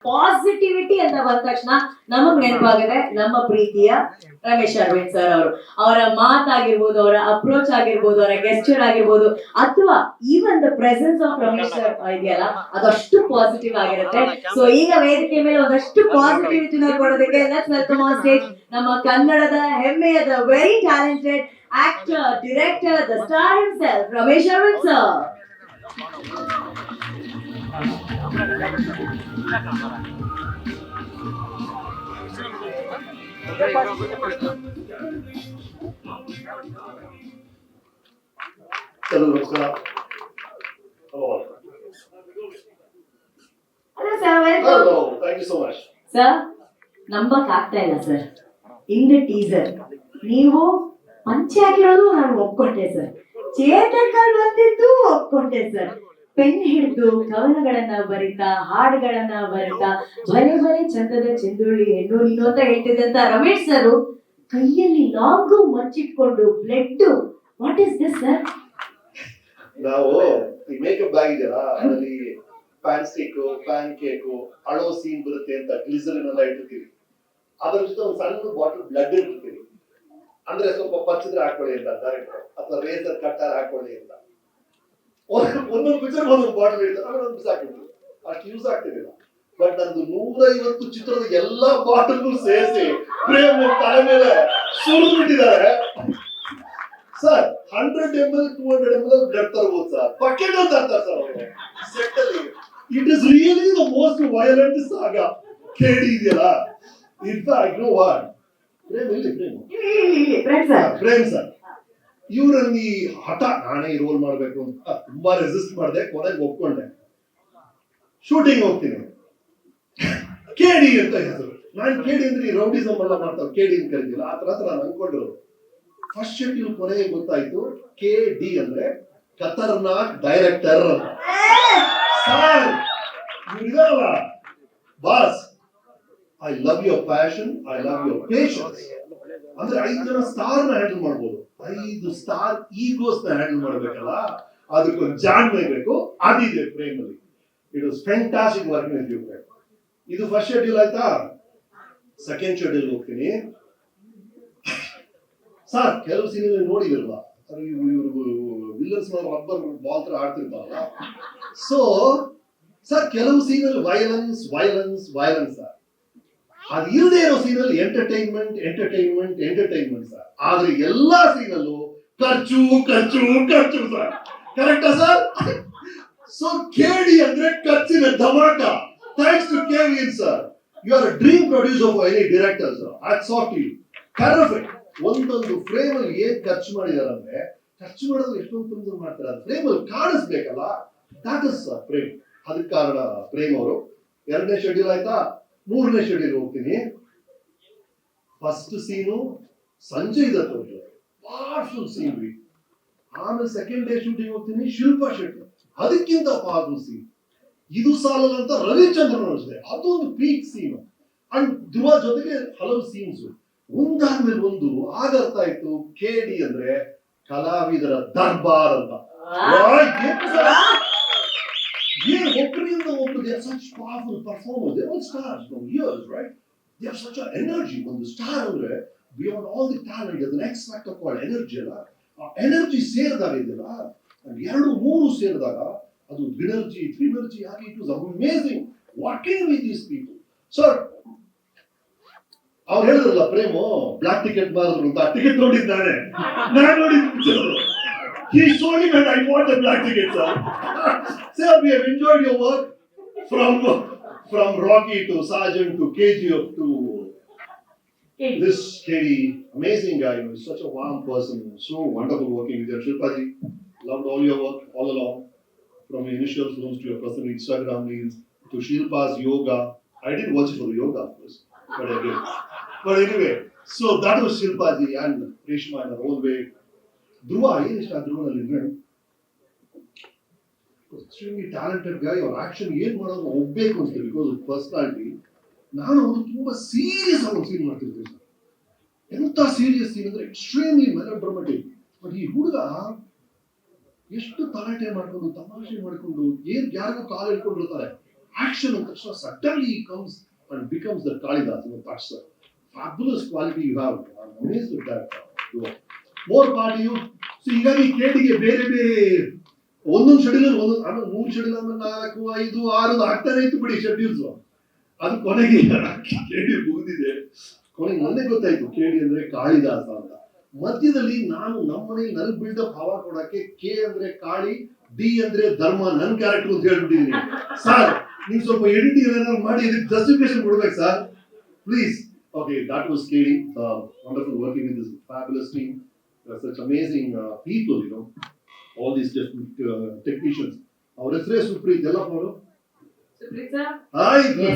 Positivity ಅಂತ ಬಂದ ತಕ್ಷಣ ನಮಗ್ ನೆನಪಾಗಿದೆ ನಮ್ಮ ಪ್ರೀತಿಯ ರಮೇಶ್ ಅರವಿಂದ್ ಸರ್ ಅವರು. ಅವರ ಮಾತಾಗಿರ್ಬೋದು, ಅವರ ಅಪ್ರೋಚ್ ಆಗಿರ್ಬೋದು, ಅವರ ಗೆಸ್ಚರ್ ಆಗಿರ್ಬೋದು, ಅಥವಾ even the presence of Ramesh sir ಇದೆಯಲ್ಲ, ಅದಷ್ಟು ಪಾಸಿಟಿವ್ ಆಗಿರುತ್ತೆ. ಸೊ ಈಗ ವೇದಿಕೆ ಮೇಲೆ ಒಂದಷ್ಟು ಪಾಸಿಟಿವಿಟಿನ ಕೊಡೋದಕ್ಕೆ ಲೆಟ್ಸ್ ವೆಲ್ಕಮ್ ಆನ್ ಸ್ಟೇಜ್ ನಮ್ಮ ಕನ್ನಡದ ಹೆಮ್ಮೆಯ the very talented actor, director, the star himself Ramesh Aravind sir. Hello, namaskar. Hello. Hello sir, welcome. Hello, thank you so much. Sir, ನಂಬಕ್ ಆಗ್ತಾ ಇಲ್ಲ ಸರ್, ಇನ್ ದ ಟೀಸರ್ ನೀವು ಪಂಚೆ ಹಾಕಿರೋದು ನಾನು ಒಪ್ಕೊಂಡೆ ಸರ್, ಚೇತಕಲ್ ಬಂದಿದ್ದು ಒಪ್ಕೊಂಡೆ ಸರ್, ಪೆನ್ ಹಿಡಿದು ಕವನಗಳನ್ನ ಬರಿತಾ, ಹಾಡುಗಳನ್ನ ಬರಿತಾ, ಬಲೆ ಬಲೆ ಚಂದದ ಚೆಂದುಳ್ಳಿ ಹೆಣ್ಣು ನೀನು ಅಂತ ಹೇಳ್ತಿದ್ದಂತ ರಮೇಶ್ ಸರ್ ಕೈಯಲ್ಲಿ ಲಾಂಗು ಮಚ್ಚಿಟ್ಕೊಂಡು blood, what is this sir? ನಾವು ಈ ಮೇಕಪ್ ಬ್ಯಾಗ್ ಇದೆಯಲ್ಲ, ಅದರಲ್ಲಿ ಪ್ಯಾನ್ ಸ್ಟಿಕ್, ಪ್ಯಾನ್ ಕೇಕ್, ಅಳೋ ಸೀನ್ ಬರುತ್ತೆ ಅಂತ ಗ್ಲಿಸರಿನ್ ಎಲ್ಲ ಇಟ್ಟಿರ್ತೀವಿ. ಅದ್ರ ಜೊತೆ ಒಂದು ಸಣ್ಣ ಬಾಟಲ್ ಬ್ಲಡ್ ಇಟ್ಟಿರ್ತೀವಿ. ಅಂದ್ರೆ ಸ್ವಲ್ಪ ಪಚ್ಚಿದ್ರೆ ಹಾಕೊಳ್ಳಿ ಅಂತ ಡೈರೆಕ್ಟರ್, ಅಥವಾ ರೇಸರ್ ಕಟ್ಟಾರ ಹಾಕೊಳ್ಳಿ ಅಂತ. ಒಂದೊಂದು ಪಿಕ್ಚರ್ ಒಂದೊಂದು ಬಾಟಲ್ ಇಡ್ತಾರೆ, ಆಮೇಲೆ ಒಂದು ಬಿಸಾಕಿರ್ತೀವಿ. ಅಷ್ಟು ಯೂಸ್ ಆಗ್ತಿರ್ಲಿಲ್ಲ. ಬಟ್ ನಂದು 150 ಚಿತ್ರದ ಎಲ್ಲಾ ಬಾಟಲ್ ಸೇರಿಸಿ ಪ್ರೇಮ್ ತಲೆ ಮೇಲೆ ಸುರಿದು ಬಿಟ್ಟಿದ್ದಾರೆ ಸರ್. 100 ml 200 ml ಬ್ಲಡ್ ತರಬಹುದು ಸರ್, ಬಕೆಟ್ ಅಂತ ತರ್ತಾರೆ ಸರ್ ಅವರು ಸೆಟ್ ಅಲ್ಲಿ. It is really the most violent ಸಾಗಾ ಕೇಳಿ ಇದೆಯಲ್ಲ. In fact know what Prem sir, ಇವರಲ್ಲಿ ಹಠ ನಾನೇ ಈ ರೋಲ್ ಮಾಡ್ಬೇಕು ಅಂತ ತುಂಬಾ ರೆಸಿಸ್ಟ್ ಮಾಡಿದೆ, ಕೊನೆಗೆ ಒಪ್ಕೊಂಡೆ. ಶೂಟಿಂಗ್ ಹೋಗ್ತೀನಿ, ಕೇಡಿ ಅಂತ ಹೆಸರು. ನಾನು ಕೇಡಿ ಅಂದ್ರೆ ಈ ರೌಡಿಸಮ್ ಎಲ್ಲ ಮಾಡ್ತಾವೆ, ಕೇಡಿ ಅಂತ ಕರೀತಿಲ್ಲ, ಆ ತರ ನಾನು ಅನ್ಕೊಂಡಿರೋದು. ಫಸ್ಟ್ ಶೆಡ್ಯೂಲ್ ಕೊನೆಗೆ ಗೊತ್ತಾಯ್ತು KD ಅಂದ್ರೆ ಖತರ್ನಾಕ್ ಡೈರೆಕ್ಟರ್ ಅಂತ. ಸರ್ ಇವ್ರಿದಾರಲ್ಲ boss, I love your passion, I love your patience. ಅಂದ್ರೆ 5 ಜನ ಸ್ಟಾರ್ ನ ಹ್ಯಾಂಡಲ್ ಮಾಡ್ಬೋದು, 5 ಸ್ಟಾರ್ ಈಗೋಸ್ ನ ಹ್ಯಾಂಡಲ್ ಮಾಡ್ಬೇಕಲ್ಲ, ಅದಕ್ಕೊಂದು ಜಾಣ್ಮೆ ಬೇಕು. ಅದಿದೆ ಪ್ರೇಮ್ ಅಲ್ಲಿ. It was fantastic working with you. ಇದು ಫಸ್ಟ್ ಶೆಡ್ಯೂಲ್ ಆಯ್ತಾ. ಸೆಕೆಂಡ್ ಶೆಡ್ಯೂಲ್ ಹೋಗ್ತೀನಿ ಸರ್. ಕೆಲವು ಸೀನ್ ನೋಡಿದಿಲ್ವಾ, ಇವರು ವಿಲ್ಲನ್ಸ್ ರಬ್ಬರ್ ಬಾಲ್ ತರ ಆಡ್ತಿರ್ತಾರಲ್ಲ. ಸೊ ಸರ್, ಕೆಲವು ಸೀನಲ್ಲಿ ವೈಲೆನ್ಸ್ ವೈಲೆನ್ಸ್ ವೈಲೆನ್ಸ್ ಸರ್. ಅದು ಇಲ್ಲದೆ ಇರೋ ಸೀನಲ್ಲಿ ಎಂಟರ್ಟೈನ್ಮೆಂಟ್ ಎಂಟರ್ಟೈನ್ಮೆಂಟ್ ಎಂಟರ್ಟೈನ್ಮೆಂಟ್ ಸರ್. ಆದ್ರೆ ಎಲ್ಲಾ ಸೀನಲ್ಲೂ ಖರ್ಚು ಖರ್ಚು ಖರ್ಚು ಸರ್. ಕರೆಕ್ಟಾ ಸರ್? ಸೊ ಕೇಡಿ ಅಂದ್ರೆ ಖರ್ಚಿನ ಧಮಾಕ. Thanks to KVN sir. You are a dream producer for any director sir. Hats off to you. Perfect. ಒಂದೊಂದು ಫ್ರೇಮ್ ಅಲ್ಲಿ ಏನ್ ಖರ್ಚು ಮಾಡಿದಾರೆ ಅಂದ್ರೆ, ಖರ್ಚು ಮಾಡೋದು ಎಷ್ಟೊಂದು ತುಂಬ ಮಾಡ್ತಾರೆ, ಫ್ರೇಮ್ ಅಲ್ಲಿ ಕಾಣಿಸ್ಬೇಕಲ್ಲ. That is Prem. ಅದಕ್ಕೆ ಕಾರಣ ಪ್ರೇಮ್ ಅವರು. 2ನೇ ಶೆಡ್ಯೂಲ್ ಆಯ್ತಾ, 3ನೇ ಶೆಡ್ಯೂಲ್ ಹೋಗ್ತೀನಿ. ಫಸ್ಟ್ ಸೀನು ಸಂಜಯ್ ದತ್ ಅವ್ರ ಪವರ್ಫುಲ್ ಸೀನ್ ರೀ. ಆಮೇಲೆ ಸೆಕೆಂಡ್ ಡೇ ಶೂಟಿಂಗ್ ಹೋಗ್ತೀನಿ, ಶಿಲ್ಪಾ ಶೆಟ್ಟಿ, ಅದಕ್ಕಿಂತ ಪವರ್ಫುಲ್ ಸೀನ್. ಇದು ಸಾಲಲ್ಲ ಅಂತ ರವಿಚಂದ್ರನ್ ಅಷ್ಟೇ, ಅದೊಂದು ಪೀಕ್ ಸೀನ್. ಅಂಡ್ ಧ್ರುವ ಜೊತೆಗೆ ಹಲವು ಸೀನ್ಸ್ ಒಂದಾದ್ಮೇಲೆ ಒಂದು. ಆಗರ್ಥ ಆಯ್ತು KD ಅಂದ್ರೆ ಕಲಾವಿದರ ದರ್ಬಾರ್ ಅಂತ. ಒಬ್ಬರಿಂದ ಒಬ್ರು, they are such powerful performers. They all stars from years, right? They have such an energy. ಒಂದು ಸ್ಟಾರ್ ಅಂದ್ರೆ beyond all the talent, there's an X factor called energy ಅಲ್ಲ. ಆ ಎನರ್ಜಿ ಸೇರಿದಾಗ ಇದೆಯಲ್ಲ, 2-3 ಸೇರಿದಾಗ ಅದು ದ್ವಿನರ್ಜಿ ತ್ರಿನರ್ಜಿ ಆಗಿ it was amazing working with these people. Sir ಅವ್ರು ಹೇಳಿದ್ರಲ್ಲ ಪ್ರೇಮು ಬ್ಲಾಕ್ ಟಿಕೆಟ್ ಮಾಡಿದ್ರು ಅಂತ, ಟಿಕೆಟ್ ನೋಡಿದ್ದಾನೆ, ನಾನು ನೋಡಿದ್ದು. He told me that I want a black ticket, sir. Sir, we have enjoyed your work from Rocky to Sergeant to KGF to this KD. Amazing guy, he's such a warm person, so wonderful working with you. Shilpaji, loved all your work all along, from your initial films to your personal Instagram reels to Shilpa's yoga. I didn't watch it for the yoga, of course, but I did. But anyway, so that was Shilpaji and Reshma in her own way. ಧ್ರುವ ಏನ್ ಇಷ್ಟ ಧ್ರುವನಲ್ಲಿ ಅಂದ್ರೆ, extremely talented ಗೈ. ಅವ್ರ action ಏನ್ ಮಾಡೋದು ಒಬ್ಬೇಕು ಅನ್ಸುತ್ತೆ, because of personality. ನಾನು ಅವರು ತುಂಬಾ ಸೀರಿಯಸ್ ಆಗಿ ಸೀನ್ ಮಾಡ್ತಿರ್ತೀವಿ ಸರ್. ಎಂತ ಸೀರಿಯಸ್ ಸೀನ್ ಅಂದ್ರೆ ಎಕ್ಸ್ಟ್ರೀಮ್ಲಿ ಮೆಲೋಡ್ರಾಮ್ಯಾಟಿಕ್. ಬಟ್ ಈ ಹುಡುಗ ಎಷ್ಟು ತಲಾಟೆ ಮಾಡ್ಕೊಂಡು ತಮಾಷೆ ಮಾಡ್ಕೊಂಡು ಏನ್ ಯಾರಿಗೂ ಕಾಲು ಇಟ್ಕೊಂಡಿರ್ತಾರೆ, action and ತಕ್ಷಣ suddenly he comes and becomes the Kalidas. That's a fabulous quality you have. I'm amazed with that. More part you. So ಹೀಗಾಗಿ ಕೇಳಿಗೆ ಬೇರೆ ಬೇರೆ ಒಂದೊಂದು ಶೆಡ್ಯೂಲ್ ಒಂದೊಂದು ಆಮೇಲೆ 3 ಶೆಡ್ಯೂಲ್ ಆಮೇಲೆ 4, 5, 6 ಆಗ್ತಾನೆ ಇತ್ತು ಬಿಡಿ ಶೆಡ್ಯೂಲ್ಸ್. ಅದು ಕೊನೆಗೆ ಕೇಳಿ ಮುಗಿದಿದೆ. ಕೊನೆಗೆ ಮೊನ್ನೆ ಗೊತ್ತಾಯ್ತು ಕೇಳಿ ಅಂದ್ರೆ ಕಾಳಿದಾಸ ಅಂತ. ಮಧ್ಯದಲ್ಲಿ ನಾನು ನಮ್ಮನೇಲಿ ನನಗೆ ಬಿಲ್ಡಪ್ ಹವಾ ಕೊಡಕ್ಕೆ ಕೆ ಅಂದ್ರೆ ಕಾಳಿ, ಡಿ ಅಂದ್ರೆ ಧರ್ಮ, ನನ್ನ ಕ್ಯಾರೆಕ್ಟರ್ ಅಂತ ಹೇಳ್ಬಿಟ್ಟಿದ್ದೀನಿ. ಸರ್ ನೀವು ಸ್ವಲ್ಪ ಎಡಿಟಿಂಗ್ ಏನಾದ್ರು ಮಾಡಿ ಇದಕ್ಕೆ ಜಸ್ಟಿಫಿಕೇಶನ್ ಕೊಡ್ಬೇಕು sir please. Okay, that was Katie. Wonderful working with this fabulous team. Such amazing people, you know. All these different technicians. Our ಹೆಸರೇ ಸುಪ್ರೀತ್ ಎಲ್ಲ ಅವರು. ಸುಪ್ರೀತ್ ಸರ್. ಆಯ್ತು.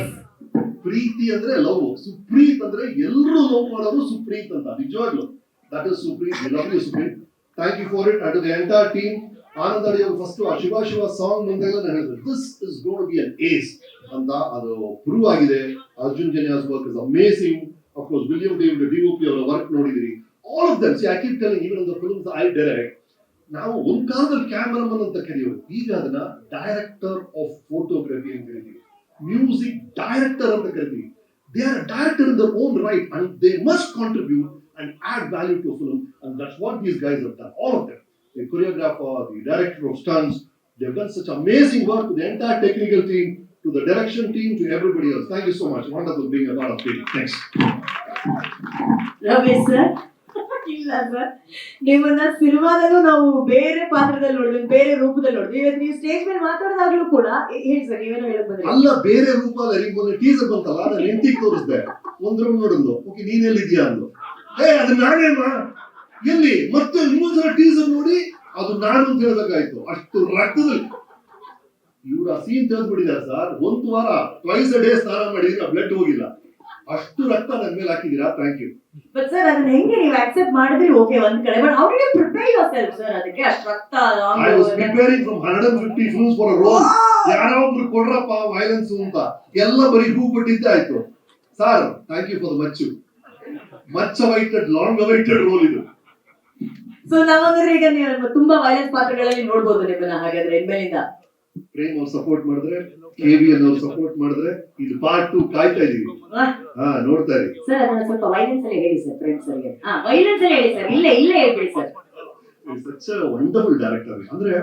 ಪ್ರೀತಿ ಅಂದ್ರೆ ಲವ್, ಸುಪ್ರೀತ್ ಅಂದ್ರೆ ಎಲ್ಲರೂ ಲವ್ ಮಾಡೋದು ಸುಪ್ರೀತ್ ಅಂತ. ನಿಜವಾಗ್ಲು that is Supreeth. We love you Supreeth. Thank you for it and to the entire team. Anand ಅಡಿ ಅವರು ಫಸ್ಟ್ ಶಿವ ಶಿವ ಸಾಂಗ್ ಬಂದಾಗ ನಾನು ಹೇಳಿದೆ this is going to be an ace ಅಂತ. ಅದು ಪ್ರೂವ್ ಆಗಿದೆ. Arjun Janya's work is amazing. Of course William David DOP ಅವರ work ನೋಡಿದಿರಿ. All of them see I keep telling even on the films I direct. ನಾವು ಒಂದ್ ಕಾಲದಲ್ಲಿ ಕ್ಯಾಮರಾಮನ್ ಅಂತ ಕರೆಯೋರು, ಈಗ ಅದನ್ನ ಡೈರೆಕ್ಟರ್ ಆಫ್ ಫೋಟೋಗ್ರಫಿ ಅಂತ ಕರಿತೀವಿ, ಮ್ಯೂಸಿಕ್ ಡೈರೆಕ್ಟರ್ ಅಂತ ಕರಿತೀವಿ. They are director in their own right and they must contribute and add value to film and that's what these guys have done. All of them, the choreographer, the director of stunts, they've done such amazing work to the entire technical team, to the direction team, to everybody else. Thank you so much. Wonderful being a part of it. Thanks. Ramesh sir, ಇಲ್ಲ sir, ನಿಮ್ಮನ್ನ ಸಿನಿಮಾದಲ್ಲೂ ನಾವು ಬೇರೆ ಪಾತ್ರದಲ್ಲಿ ನೋಡಿದ್ವಿ, ಬೇರೆ ರೂಪದಲ್ಲಿ ನೋಡಿದ್ವಿ. ಇವತ್ತು ನೀವು ಸ್ಟೇಜ್ ಮೇಲೆ ಮಾತಾಡಿದಾಗ್ಲೂ ಕೂಡ ಹೇಳಿ ಸರ್, ನೀವೇನೋ ಹೇಳಕ್ ಬಂದ್ರಿ. ಅಲ್ಲ, ಬೇರೆ ರೂಪದಲ್ಲಿ ಮೊನ್ನೆ ಟೀಸರ್ ಬಂತಲ್ಲ, ನಾನು ಹೆಂಡತಿಗೆ ತೋರಿಸ್ದೆ. ಒಂದ್ ರೂಮ್ ನೋಡಿದ್ಲು. ಓಕೆ, ನೀನ್ ಎಲ್ಲಿದ್ಯಾ ಅಂದ್ಲು. ಅದು ನಾನೇಮ್ಮ ಎಲ್ಲಿ, ಮತ್ತೆ ಇನ್ನೊಂದ್ಸಲ ಟೀಸರ್ ನೋಡಿ ಅದು ನಾನು ಅಂತ ಹೇಳ್ಬೇಕಾಯ್ತು. ಅಷ್ಟು ರಕ್ತದಲ್ಲಿ ಇವ್ರು ಆ ಸೀನ್ ತೆಗೆದ್ಬಿಟ್ಟಿದ್ದಾರೆ ಸರ್. ಒಂದು ವಾರ ಟ್ವೈಸ್ ಅ ಡೇ ಸ್ನಾನ ಮಾಡಿದೀನಿ, ಆ ಬ್ಲಡ್ ಹೋಗಿಲ್ಲ. ಅಷ್ಟು ರಕ್ತ ನನ್ನ ಮೇಲೆ ಹಾಕಿದೀರಾ. Thank you. ಬಟ್ ಸರ್, ಅದನ್ನ ಹೆಂಗೆ ನೀವು ಅಕ್ಸೆಪ್ಟ್ ಮಾಡಿದ್ರಿ? ಓಕೆ ಒಂದ್ ಕಡೆ, but how did you prepare yourself sir? ಅದಕ್ಕೆ ಅಷ್ಟು ರಕ್ತ. I was preparing from 150 films for a role. ಯಾರೋ ಒಬ್ರು ಕೊಡ್ರಪ್ಪ ವೈಲೆನ್ಸ್ ಅಂತ ಎಲ್ಲ ಬರೀ ಹೂ ಕೊಟ್ಟಿದ್ದೆ ಆಯ್ತು. Sir, thank you for the much awaited, long awaited role ಇದು. ಸೊ ನಾವಂದ್ರೆ ಈಗ ನೀವು ತುಂಬಾ ವೈಲೆನ್ಸ್ ಪಾತ್ರಗಳಲ್ಲಿ ನೋಡ್ಬೋದು ನಿಮ್ಮನ್ನ. ಹಾಗಾದ್ರೆ ಇನ್ಮೇಲಿಂದ ಪ್ರೇಮ್ ಅವ್ರು ಸಪೋರ್ಟ್ ಮಾಡಿದ್ರೆ, KVN ಅವ್ರು ಸಪೋರ್ಟ್ ಮಾಡಿದ್ರೆ, ಇದು ಪಾರ್ಟ್ 2 ಕಾಯ್ತಾ ಇದೀವಿ. ನೋಡ್ತಾ ಇರಿ ಸರ್. ಅದನ್ನ ಸ್ವಲ್ಪ ವೈಲೆನ್ಸ್ ಅಲ್ಲಿ ಹೇಳಿ ಸರ್, ಪ್ರೇಮ್ ಸರ್ಗೆ. ವೈಲೆನ್ಸ್ ಅಲ್ಲಿ ಹೇಳಿ ಸರ್. ಇಲ್ಲೇ ಹೇಳ್ಬಿಡಿ sir. Such a wonderful director. ಅಂದ್ರೆ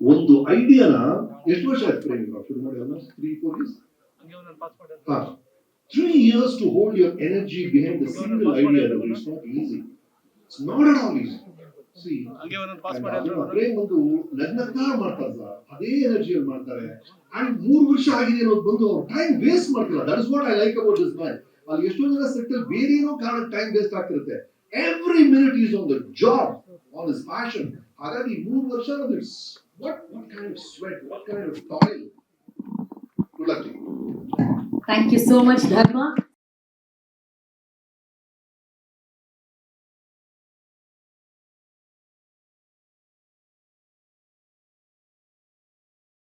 ಒಂದು ಐಡಿಯಾನ ಎಷ್ಟು ವರ್ಷ ಆಯ್ತು ಪ್ರೇಮ್ ಶುರು ಮಾಡಿ? 3-4 years. 3 years to hold your energy behind the single idea. It's not easy. It's not at all easy. See, Prem ಒಂದು ನಗ್ನಗ್ತಾ ಮಾಡ್ತಾರೆ ಸರ್, ಅದೇ ಎನರ್ಜಿಯಲ್ಲಿ ಮಾಡ್ತಾರೆ. ಅಂಡ್ 3 ವರ್ಷ ಆಗಿದೆ ಅನ್ನೋದು ಬಂದು ಟೈಮ್ ವೇಸ್ಟ್ ಮಾಡ್ತಿಲ್ಲ. That is what I like about this man. ಅಲ್ಲಿ ಎಷ್ಟೋ ಜನ ಸೆಟ್ ಅಲ್ಲಿ ಬೇರೆ ಏನೋ ಕಾರಣ ಟೈಮ್ ವೇಸ್ಟ್ ಆಗ್ತಿರುತ್ತೆ. Every minute is on the job, on his passion. ಹಾಗಾಗಿ 3 ವರ್ಷ ಅನ್ನೋದು it's what kind of sweat, what kind of toil. Good luck to you. Thank you so much, Dharma.